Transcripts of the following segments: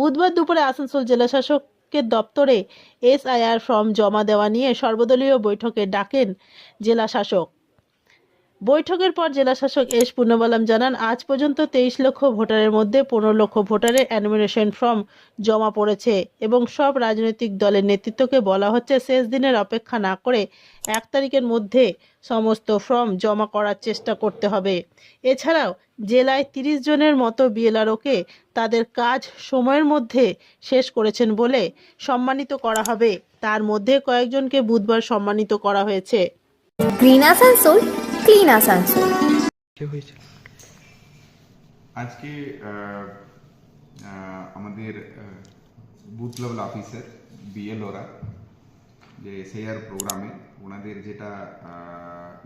বুধবার দুপুরে আসানসোল জেলাশাসকের দপ্তরে এসআইআর ফর্ম জমা দেওয়া নিয়ে সর্বদলীয় বৈঠকে ডাকেন জেলাশাসক। বৈঠকের পর জেলাশাসক এস পুণ্যবালাম জানান, আজ পর্যন্ত 23 লক্ষ ভোটারের মধ্যে 15 লক্ষ ভোটারের এনুমারেশন ফর্ম জমা পড়েছে এবং সব রাজনৈতিক দলের নেতৃত্বকে বলা হচ্ছে শেষ দিনের অপেক্ষা না করে 1 তারিখের মধ্যে সমস্ত ফর্ম জমা করার চেষ্টা করতে হবে। এছাড়াও জেলায় 30 জনের মতো বিএলআরওকে তাদের কাজ সময়ের মধ্যে শেষ করেছেন বলে সম্মানিত করা হবে। তার মধ্যে কয়েকজনকে বুধবার সম্মানিত করা হয়েছে। Green Asansol, clean Asansol. আজকে আমাদের বুথ লেভেল অফিসার বিএলওরা যে এসআইআর প্রোগ্রামে ওনাদের যেটা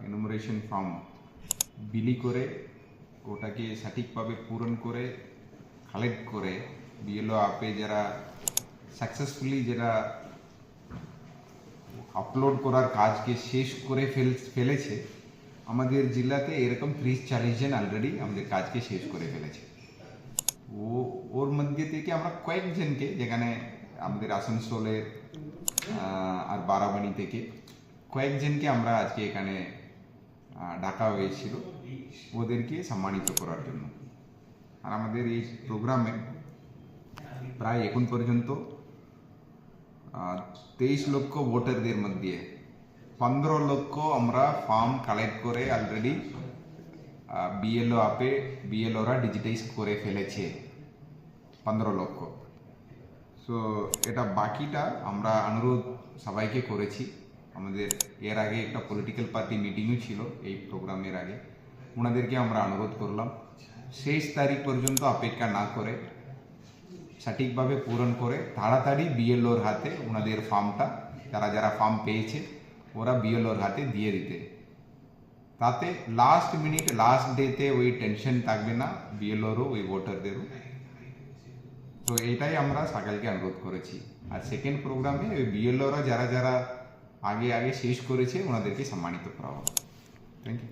এনুমারেশন ফর্ম বিলি করে ওটাকে সঠিকভাবে পূরণ করে কালেক্ট করে বিএলও আপে যারা সাকসেসফুলি যেটা আপলোড করার কাজকে শেষ করে ফেলেছে, আমাদের জেলাতে এরকম 30-40 জন অলরেডি আমাদের কাজকে শেষ করে ফেলেছে। ওর মধ্যে থেকে আমরা কয়েকজনকে, যেখানে আমাদের আসানসোলের আর বারাবাণী থেকে কয়েকজনকে আমরা আজকে এখানে ডাকা হয়েছিল ওদেরকে সম্মানিত করার জন্য। আর আমাদের এই প্রোগ্রামে প্রায় এখন পর্যন্ত 23 লক্ষ ভোটারদের মধ্যে 15 লক্ষ আমরা ফর্ম কালেক্ট করে অলরেডি বিএলও আপে বিএলওরা ডিজিটাইজ করে ফেলেছে 15 লক্ষ। সো এটা বাকিটা আমরা অনুরোধ সবাইকে করেছি। আমাদের এর আগে একটা পলিটিক্যাল পার্টি মিটিংও ছিল এই প্রোগ্রামের আগে, ওনাদেরকে আমরা অনুরোধ করলাম শেষ তারিখ পর্যন্ত অপেক্ষা না করে সঠিকভাবে পূরণ করে তাড়াতাড়ি বিএলওর হাতে ওনাদের ফর্মটা, যারা যারা ফর্ম পেয়েছে ওরা বিএলওর হাতে দিয়ে দিতে, তাতে লাস্ট মিনিট লাস্ট ডেতে ওই টেনশন থাকবে না বিএলওরও ওই ভোটারদেরও। তো এটাই আমরা সকালকে অনুরোধ করেছি। আর সেকেন্ড প্রোগ্রামে ওই বিএলওরা যারা যারা আগে শেষ করেছে ওনাদেরকে সম্মানিত করা হবে। Thank you.